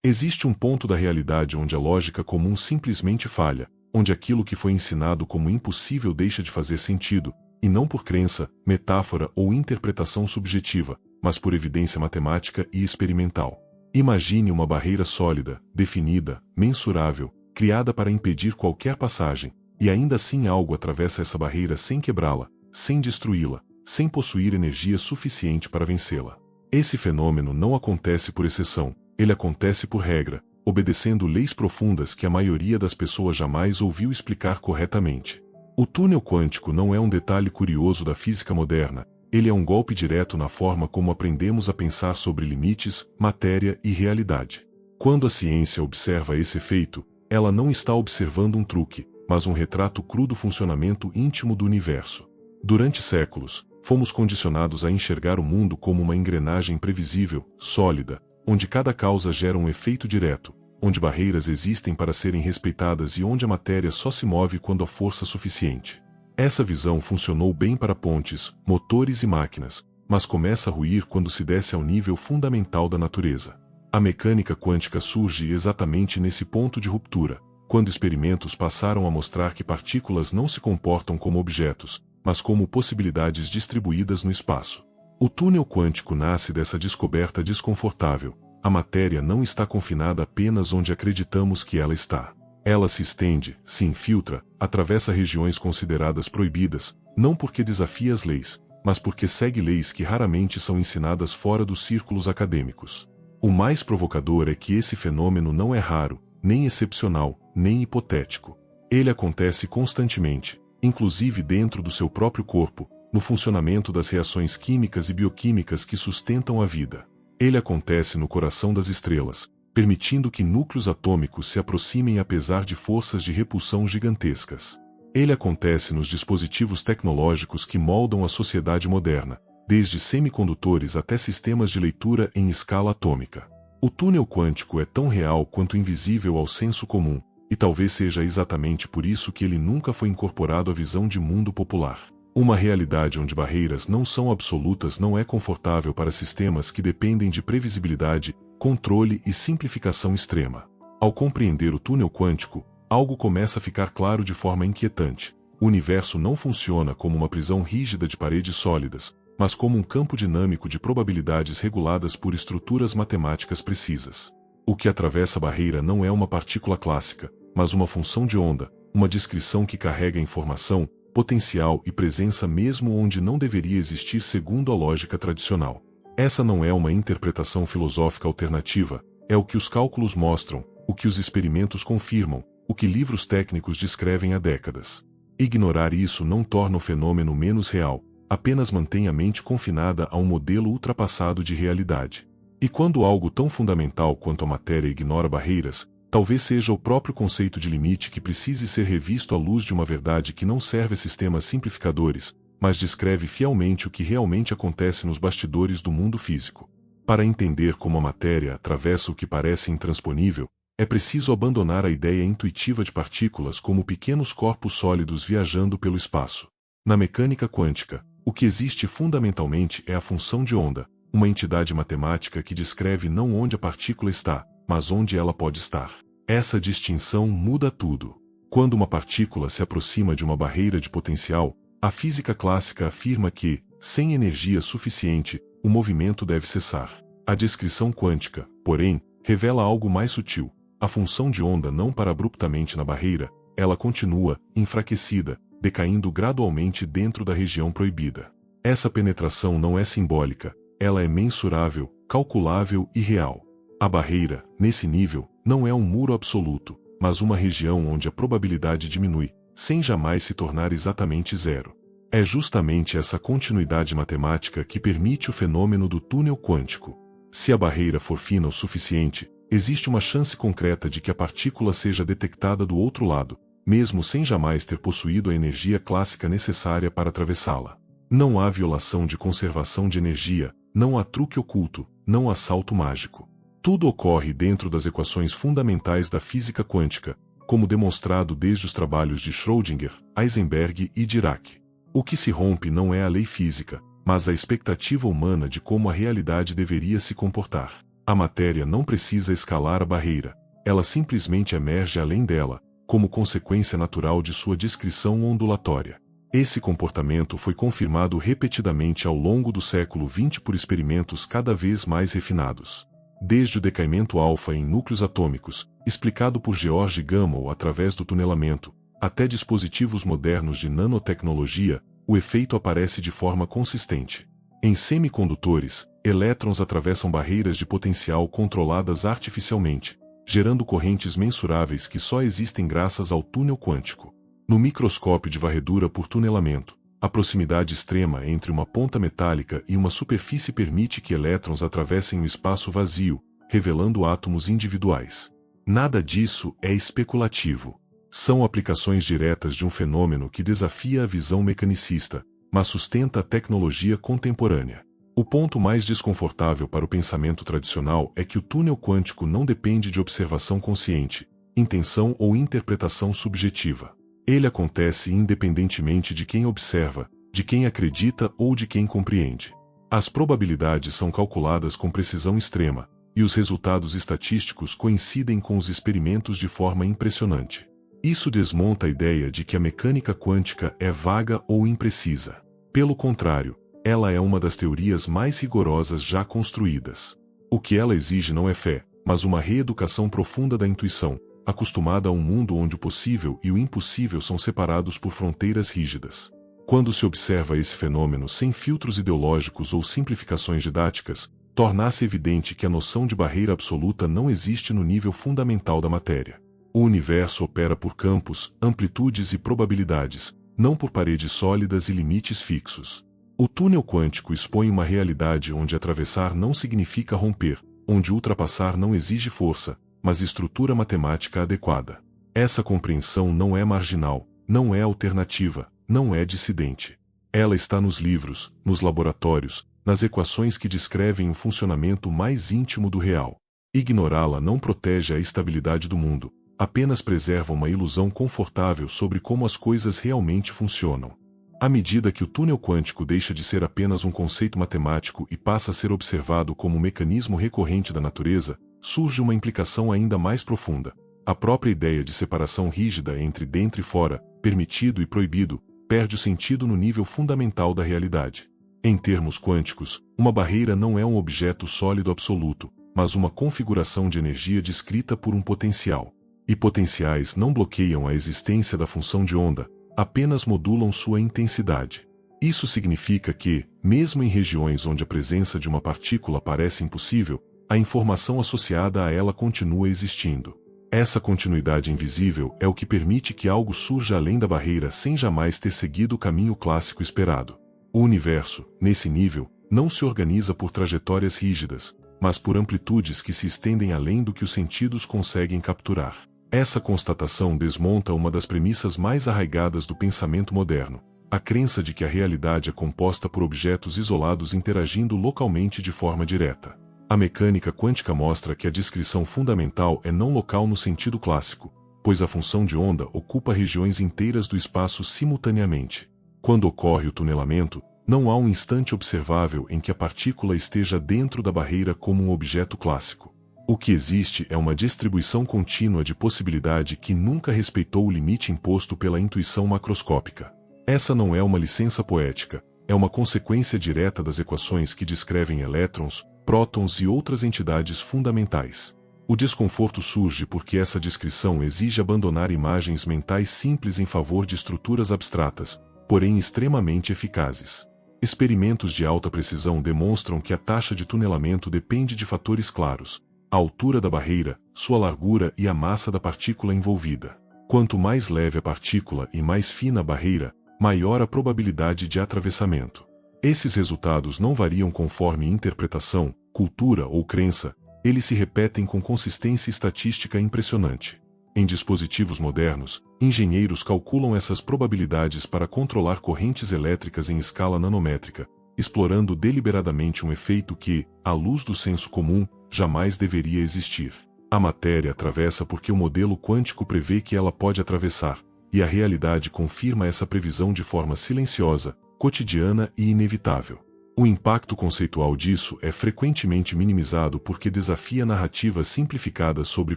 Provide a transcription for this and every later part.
Existe um ponto da realidade onde a lógica comum simplesmente falha, onde aquilo que foi ensinado como impossível deixa de fazer sentido, e não por crença, metáfora ou interpretação subjetiva, mas por evidência matemática e experimental. Imagine uma barreira sólida, definida, mensurável, criada para impedir qualquer passagem, e ainda assim algo atravessa essa barreira sem quebrá-la, sem destruí-la, sem possuir energia suficiente para vencê-la. Esse fenômeno não acontece por exceção, ele acontece por regra, obedecendo leis profundas que a maioria das pessoas jamais ouviu explicar corretamente. O túnel quântico não é um detalhe curioso da física moderna, ele é um golpe direto na forma como aprendemos a pensar sobre limites, matéria e realidade. Quando a ciência observa esse efeito, ela não está observando um truque, mas um retrato cru do funcionamento íntimo do universo. Durante séculos, fomos condicionados a enxergar o mundo como uma engrenagem previsível, sólida, onde cada causa gera um efeito direto, onde barreiras existem para serem respeitadas e onde a matéria só se move quando há força suficiente. Essa visão funcionou bem para pontes, motores e máquinas, mas começa a ruir quando se desce ao nível fundamental da natureza. A mecânica quântica surge exatamente nesse ponto de ruptura, quando experimentos passaram a mostrar que partículas não se comportam como objetos, mas como possibilidades distribuídas no espaço. O túnel quântico nasce dessa descoberta desconfortável. A matéria não está confinada apenas onde acreditamos que ela está. Ela se estende, se infiltra, atravessa regiões consideradas proibidas, não porque desafia as leis, mas porque segue leis que raramente são ensinadas fora dos círculos acadêmicos. O mais provocador é que esse fenômeno não é raro, nem excepcional, nem hipotético. Ele acontece constantemente, inclusive dentro do seu próprio corpo, no funcionamento das reações químicas e bioquímicas que sustentam a vida. Ele acontece no coração das estrelas, permitindo que núcleos atômicos se aproximem apesar de forças de repulsão gigantescas. Ele acontece nos dispositivos tecnológicos que moldam a sociedade moderna, desde semicondutores até sistemas de leitura em escala atômica. O túnel quântico é tão real quanto invisível ao senso comum, e talvez seja exatamente por isso que ele nunca foi incorporado à visão de mundo popular. Uma realidade onde barreiras não são absolutas não é confortável para sistemas que dependem de previsibilidade, controle e simplificação extrema. Ao compreender o túnel quântico, algo começa a ficar claro de forma inquietante. O universo não funciona como uma prisão rígida de paredes sólidas, mas como um campo dinâmico de probabilidades reguladas por estruturas matemáticas precisas. O que atravessa a barreira não é uma partícula clássica, mas uma função de onda, uma descrição que carrega informação, potencial e presença mesmo onde não deveria existir segundo a lógica tradicional. Essa não é uma interpretação filosófica alternativa, é o que os cálculos mostram, o que os experimentos confirmam, o que livros técnicos descrevem há décadas. Ignorar isso não torna o fenômeno menos real, apenas mantém a mente confinada a um modelo ultrapassado de realidade. E quando algo tão fundamental quanto a matéria ignora barreiras, talvez seja o próprio conceito de limite que precise ser revisto à luz de uma verdade que não serve a sistemas simplificadores, mas descreve fielmente o que realmente acontece nos bastidores do mundo físico. Para entender como a matéria atravessa o que parece intransponível, é preciso abandonar a ideia intuitiva de partículas como pequenos corpos sólidos viajando pelo espaço. Na mecânica quântica, o que existe fundamentalmente é a função de onda, uma entidade matemática que descreve não onde a partícula está, mas onde ela pode estar. Essa distinção muda tudo. Quando uma partícula se aproxima de uma barreira de potencial, a física clássica afirma que, sem energia suficiente, o movimento deve cessar. A descrição quântica, porém, revela algo mais sutil. A função de onda não para abruptamente na barreira, ela continua, enfraquecida, decaindo gradualmente dentro da região proibida. Essa penetração não é simbólica, ela é mensurável, calculável e real. A barreira, nesse nível, não é um muro absoluto, mas uma região onde a probabilidade diminui, sem jamais se tornar exatamente zero. É justamente essa continuidade matemática que permite o fenômeno do túnel quântico. Se a barreira for fina o suficiente, existe uma chance concreta de que a partícula seja detectada do outro lado, mesmo sem jamais ter possuído a energia clássica necessária para atravessá-la. Não há violação de conservação de energia, não há truque oculto, não há salto mágico. Tudo ocorre dentro das equações fundamentais da física quântica, como demonstrado desde os trabalhos de Schrödinger, Heisenberg e Dirac. O que se rompe não é a lei física, mas a expectativa humana de como a realidade deveria se comportar. A matéria não precisa escalar a barreira, ela simplesmente emerge além dela, como consequência natural de sua descrição ondulatória. Esse comportamento foi confirmado repetidamente ao longo do século XX por experimentos cada vez mais refinados. Desde o decaimento alfa em núcleos atômicos, explicado por George Gamow através do tunelamento, até dispositivos modernos de nanotecnologia, o efeito aparece de forma consistente. Em semicondutores, elétrons atravessam barreiras de potencial controladas artificialmente, gerando correntes mensuráveis que só existem graças ao túnel quântico. No microscópio de varredura por tunelamento, a proximidade extrema entre uma ponta metálica e uma superfície permite que elétrons atravessem o espaço vazio, revelando átomos individuais. Nada disso é especulativo. São aplicações diretas de um fenômeno que desafia a visão mecanicista, mas sustenta a tecnologia contemporânea. O ponto mais desconfortável para o pensamento tradicional é que o túnel quântico não depende de observação consciente, intenção ou interpretação subjetiva. Ele acontece independentemente de quem observa, de quem acredita ou de quem compreende. As probabilidades são calculadas com precisão extrema, e os resultados estatísticos coincidem com os experimentos de forma impressionante. Isso desmonta a ideia de que a mecânica quântica é vaga ou imprecisa. Pelo contrário, ela é uma das teorias mais rigorosas já construídas. O que ela exige não é fé, mas uma reeducação profunda da intuição, acostumada a um mundo onde o possível e o impossível são separados por fronteiras rígidas. Quando se observa esse fenômeno sem filtros ideológicos ou simplificações didáticas, torna-se evidente que a noção de barreira absoluta não existe no nível fundamental da matéria. O universo opera por campos, amplitudes e probabilidades, não por paredes sólidas e limites fixos. O túnel quântico expõe uma realidade onde atravessar não significa romper, onde ultrapassar não exige força, mas estrutura matemática adequada. Essa compreensão não é marginal, não é alternativa, não é dissidente. Ela está nos livros, nos laboratórios, nas equações que descrevem o funcionamento mais íntimo do real. Ignorá-la não protege a estabilidade do mundo, apenas preserva uma ilusão confortável sobre como as coisas realmente funcionam. À medida que o túnel quântico deixa de ser apenas um conceito matemático e passa a ser observado como um mecanismo recorrente da natureza, surge uma implicação ainda mais profunda. A própria ideia de separação rígida entre dentro e fora, permitido e proibido, perde o sentido no nível fundamental da realidade. Em termos quânticos, uma barreira não é um objeto sólido absoluto, mas uma configuração de energia descrita por um potencial. E potenciais não bloqueiam a existência da função de onda, apenas modulam sua intensidade. Isso significa que, mesmo em regiões onde a presença de uma partícula parece impossível, a informação associada a ela continua existindo. Essa continuidade invisível é o que permite que algo surja além da barreira sem jamais ter seguido o caminho clássico esperado. O universo, nesse nível, não se organiza por trajetórias rígidas, mas por amplitudes que se estendem além do que os sentidos conseguem capturar. Essa constatação desmonta uma das premissas mais arraigadas do pensamento moderno, a crença de que a realidade é composta por objetos isolados interagindo localmente de forma direta. A mecânica quântica mostra que a descrição fundamental é não local no sentido clássico, pois a função de onda ocupa regiões inteiras do espaço simultaneamente. Quando ocorre o tunelamento, não há um instante observável em que a partícula esteja dentro da barreira como um objeto clássico. O que existe é uma distribuição contínua de possibilidade que nunca respeitou o limite imposto pela intuição macroscópica. Essa não é uma licença poética, é uma consequência direta das equações que descrevem elétrons, prótons e outras entidades fundamentais. O desconforto surge porque essa descrição exige abandonar imagens mentais simples em favor de estruturas abstratas, porém extremamente eficazes. Experimentos de alta precisão demonstram que a taxa de tunelamento depende de fatores claros: a altura da barreira, sua largura e a massa da partícula envolvida. Quanto mais leve a partícula e mais fina a barreira, maior a probabilidade de atravessamento. Esses resultados não variam conforme interpretação, cultura ou crença, eles se repetem com consistência estatística impressionante. Em dispositivos modernos, engenheiros calculam essas probabilidades para controlar correntes elétricas em escala nanométrica, explorando deliberadamente um efeito que, à luz do senso comum, jamais deveria existir. A matéria atravessa porque o modelo quântico prevê que ela pode atravessar, e a realidade confirma essa previsão de forma silenciosa, cotidiana e inevitável. O impacto conceitual disso é frequentemente minimizado porque desafia narrativas simplificadas sobre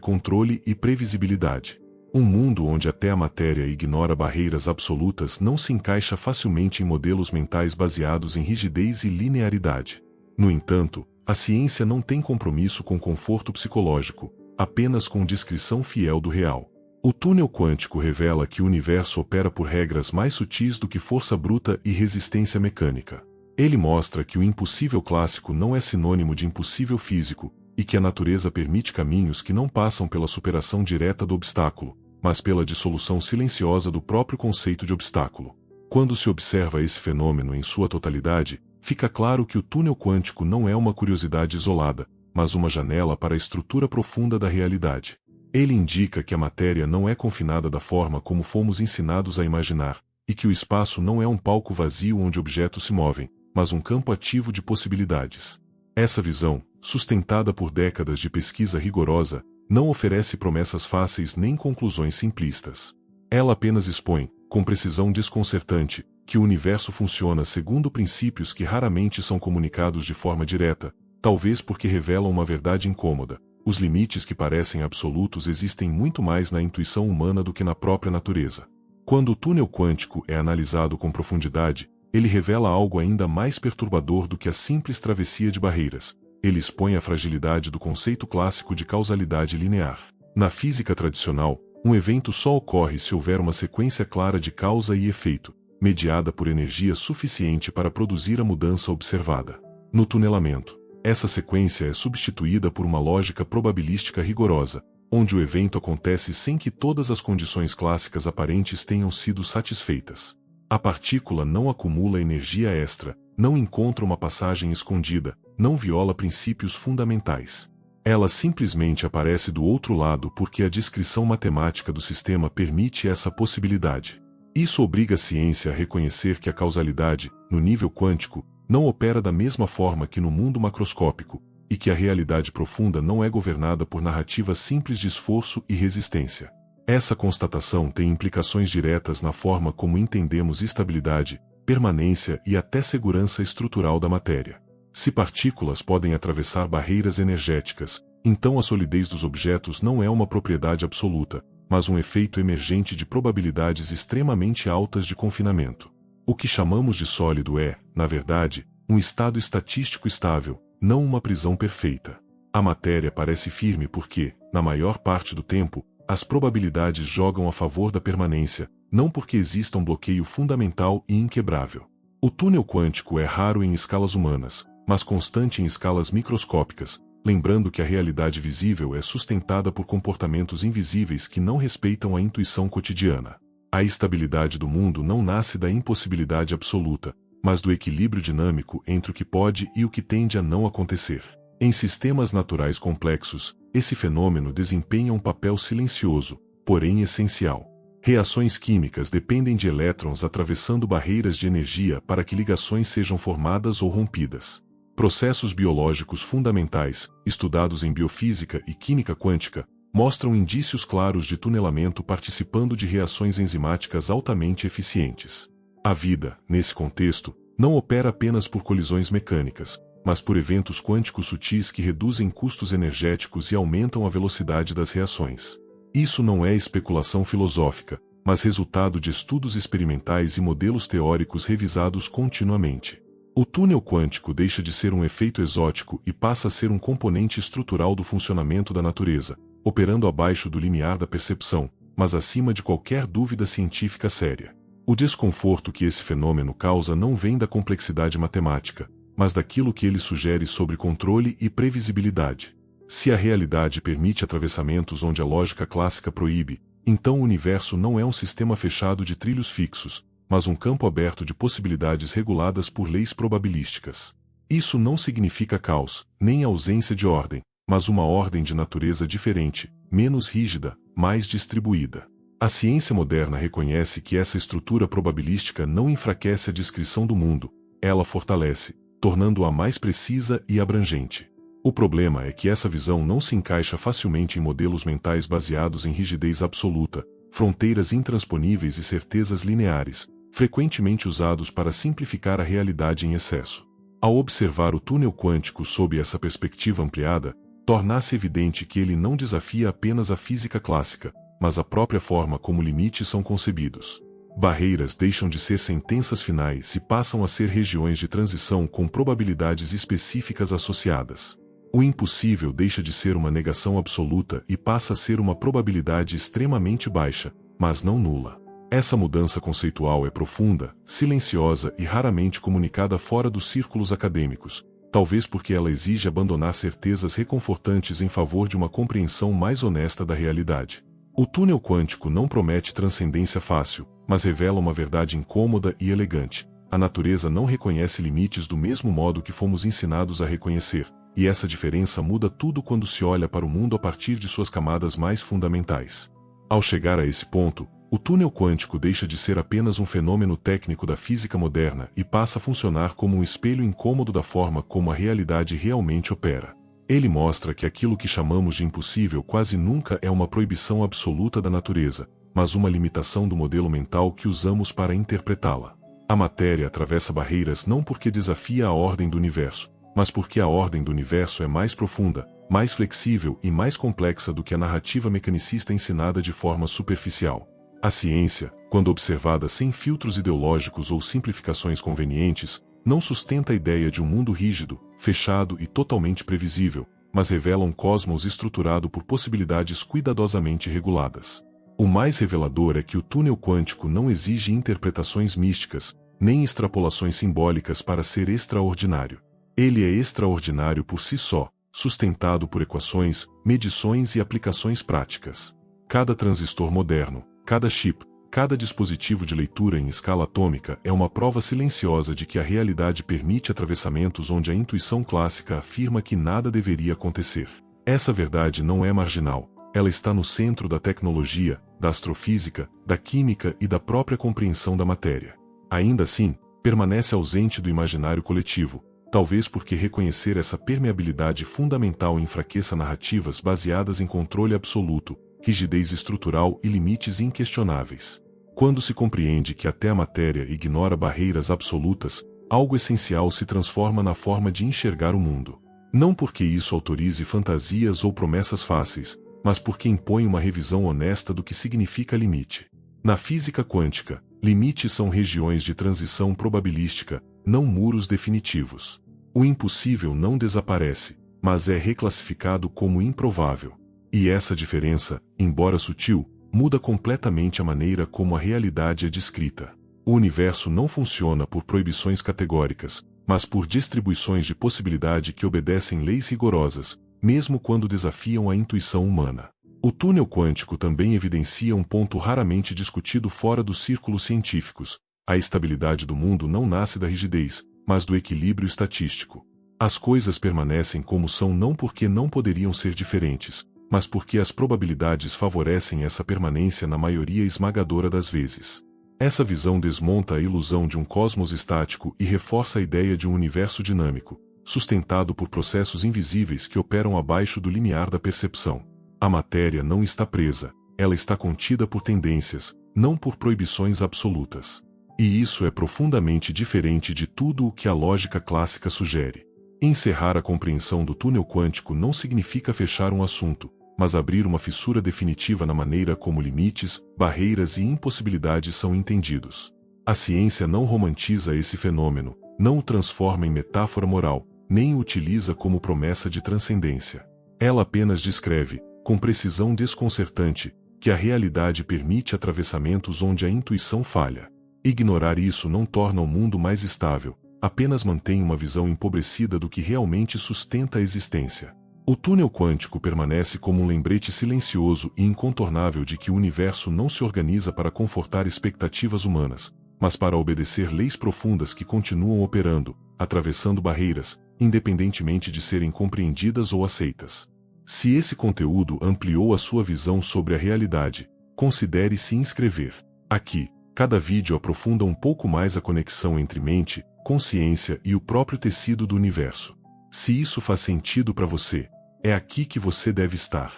controle e previsibilidade. Um mundo onde até a matéria ignora barreiras absolutas não se encaixa facilmente em modelos mentais baseados em rigidez e linearidade. No entanto, a ciência não tem compromisso com conforto psicológico, apenas com descrição fiel do real. O túnel quântico revela que o universo opera por regras mais sutis do que força bruta e resistência mecânica. Ele mostra que o impossível clássico não é sinônimo de impossível físico, e que a natureza permite caminhos que não passam pela superação direta do obstáculo, mas pela dissolução silenciosa do próprio conceito de obstáculo. Quando se observa esse fenômeno em sua totalidade, fica claro que o túnel quântico não é uma curiosidade isolada, mas uma janela para a estrutura profunda da realidade. Ele indica que a matéria não é confinada da forma como fomos ensinados a imaginar, e que o espaço não é um palco vazio onde objetos se movem, mas um campo ativo de possibilidades. Essa visão, sustentada por décadas de pesquisa rigorosa, não oferece promessas fáceis nem conclusões simplistas. Ela apenas expõe, com precisão desconcertante, que o universo funciona segundo princípios que raramente são comunicados de forma direta, talvez porque revelam uma verdade incômoda. Os limites que parecem absolutos existem muito mais na intuição humana do que na própria natureza. Quando o túnel quântico é analisado com profundidade, ele revela algo ainda mais perturbador do que a simples travessia de barreiras. Ele expõe a fragilidade do conceito clássico de causalidade linear. Na física tradicional, um evento só ocorre se houver uma sequência clara de causa e efeito, mediada por energia suficiente para produzir a mudança observada. No tunelamento, essa sequência é substituída por uma lógica probabilística rigorosa, onde o evento acontece sem que todas as condições clássicas aparentes tenham sido satisfeitas. A partícula não acumula energia extra, não encontra uma passagem escondida, não viola princípios fundamentais. Ela simplesmente aparece do outro lado porque a descrição matemática do sistema permite essa possibilidade. Isso obriga a ciência a reconhecer que a causalidade, no nível quântico, não opera da mesma forma que no mundo macroscópico, e que a realidade profunda não é governada por narrativas simples de esforço e resistência. Essa constatação tem implicações diretas na forma como entendemos estabilidade, permanência e até segurança estrutural da matéria. Se partículas podem atravessar barreiras energéticas, então a solidez dos objetos não é uma propriedade absoluta, mas um efeito emergente de probabilidades extremamente altas de confinamento. O que chamamos de sólido é, na verdade, um estado estatístico estável, não uma prisão perfeita. A matéria parece firme porque, na maior parte do tempo, as probabilidades jogam a favor da permanência, não porque exista um bloqueio fundamental e inquebrável. O túnel quântico é raro em escalas humanas, mas constante em escalas microscópicas, lembrando que a realidade visível é sustentada por comportamentos invisíveis que não respeitam a intuição cotidiana. A estabilidade do mundo não nasce da impossibilidade absoluta, mas do equilíbrio dinâmico entre o que pode e o que tende a não acontecer. Em sistemas naturais complexos, esse fenômeno desempenha um papel silencioso, porém essencial. Reações químicas dependem de elétrons atravessando barreiras de energia para que ligações sejam formadas ou rompidas. Processos biológicos fundamentais, estudados em biofísica e química quântica, mostram indícios claros de tunelamento participando de reações enzimáticas altamente eficientes. A vida, nesse contexto, não opera apenas por colisões mecânicas, mas por eventos quânticos sutis que reduzem custos energéticos e aumentam a velocidade das reações. Isso não é especulação filosófica, mas resultado de estudos experimentais e modelos teóricos revisados continuamente. O túnel quântico deixa de ser um efeito exótico e passa a ser um componente estrutural do funcionamento da natureza, operando abaixo do limiar da percepção, mas acima de qualquer dúvida científica séria. O desconforto que esse fenômeno causa não vem da complexidade matemática, mas daquilo que ele sugere sobre controle e previsibilidade. Se a realidade permite atravessamentos onde a lógica clássica proíbe, então o universo não é um sistema fechado de trilhos fixos, mas um campo aberto de possibilidades reguladas por leis probabilísticas. Isso não significa caos, nem ausência de ordem, mas uma ordem de natureza diferente, menos rígida, mais distribuída. A ciência moderna reconhece que essa estrutura probabilística não enfraquece a descrição do mundo, ela fortalece, tornando-a mais precisa e abrangente. O problema é que essa visão não se encaixa facilmente em modelos mentais baseados em rigidez absoluta, fronteiras intransponíveis e certezas lineares, frequentemente usados para simplificar a realidade em excesso. Ao observar o túnel quântico sob essa perspectiva ampliada, torna-se evidente que ele não desafia apenas a física clássica, mas a própria forma como limites são concebidos. Barreiras deixam de ser sentenças finais e passam a ser regiões de transição com probabilidades específicas associadas. O impossível deixa de ser uma negação absoluta e passa a ser uma probabilidade extremamente baixa, mas não nula. Essa mudança conceitual é profunda, silenciosa e raramente comunicada fora dos círculos acadêmicos, talvez porque ela exige abandonar certezas reconfortantes em favor de uma compreensão mais honesta da realidade. O túnel quântico não promete transcendência fácil, mas revela uma verdade incômoda e elegante. A natureza não reconhece limites do mesmo modo que fomos ensinados a reconhecer, e essa diferença muda tudo quando se olha para o mundo a partir de suas camadas mais fundamentais. Ao chegar a esse ponto, o túnel quântico deixa de ser apenas um fenômeno técnico da física moderna e passa a funcionar como um espelho incômodo da forma como a realidade realmente opera. Ele mostra que aquilo que chamamos de impossível quase nunca é uma proibição absoluta da natureza, mas uma limitação do modelo mental que usamos para interpretá-la. A matéria atravessa barreiras não porque desafia a ordem do universo, mas porque a ordem do universo é mais profunda, mais flexível e mais complexa do que a narrativa mecanicista ensinada de forma superficial. A ciência, quando observada sem filtros ideológicos ou simplificações convenientes, não sustenta a ideia de um mundo rígido, fechado e totalmente previsível, mas revela um cosmos estruturado por possibilidades cuidadosamente reguladas. O mais revelador é que o túnel quântico não exige interpretações místicas, nem extrapolações simbólicas para ser extraordinário. Ele é extraordinário por si só, sustentado por equações, medições e aplicações práticas. Cada transistor moderno, cada chip, cada dispositivo de leitura em escala atômica é uma prova silenciosa de que a realidade permite atravessamentos onde a intuição clássica afirma que nada deveria acontecer. Essa verdade não é marginal, ela está no centro da tecnologia, da astrofísica, da química e da própria compreensão da matéria. Ainda assim, permanece ausente do imaginário coletivo, talvez porque reconhecer essa permeabilidade fundamental enfraqueça narrativas baseadas em controle absoluto, rigidez estrutural e limites inquestionáveis. Quando se compreende que até a matéria ignora barreiras absolutas, algo essencial se transforma na forma de enxergar o mundo. Não porque isso autorize fantasias ou promessas fáceis, mas porque impõe uma revisão honesta do que significa limite. Na física quântica, limites são regiões de transição probabilística, não muros definitivos. O impossível não desaparece, mas é reclassificado como improvável. E essa diferença, embora sutil, muda completamente a maneira como a realidade é descrita. O universo não funciona por proibições categóricas, mas por distribuições de possibilidade que obedecem leis rigorosas, mesmo quando desafiam a intuição humana. O túnel quântico também evidencia um ponto raramente discutido fora dos círculos científicos. A estabilidade do mundo não nasce da rigidez, mas do equilíbrio estatístico. As coisas permanecem como são não porque não poderiam ser diferentes, mas porque as probabilidades favorecem essa permanência na maioria esmagadora das vezes. Essa visão desmonta a ilusão de um cosmos estático e reforça a ideia de um universo dinâmico, sustentado por processos invisíveis que operam abaixo do limiar da percepção. A matéria não está presa, ela está contida por tendências, não por proibições absolutas. E isso é profundamente diferente de tudo o que a lógica clássica sugere. Encerrar a compreensão do túnel quântico não significa fechar um assunto, mas abrir uma fissura definitiva na maneira como limites, barreiras e impossibilidades são entendidos. A ciência não romantiza esse fenômeno, não o transforma em metáfora moral, nem o utiliza como promessa de transcendência. Ela apenas descreve, com precisão desconcertante, que a realidade permite atravessamentos onde a intuição falha. Ignorar isso não torna o mundo mais estável, apenas mantém uma visão empobrecida do que realmente sustenta a existência. O túnel quântico permanece como um lembrete silencioso e incontornável de que o universo não se organiza para confortar expectativas humanas, mas para obedecer leis profundas que continuam operando, atravessando barreiras, independentemente de serem compreendidas ou aceitas. Se esse conteúdo ampliou a sua visão sobre a realidade, considere se inscrever. Aqui, cada vídeo aprofunda um pouco mais a conexão entre mente, consciência e o próprio tecido do universo. Se isso faz sentido para você, é aqui que você deve estar.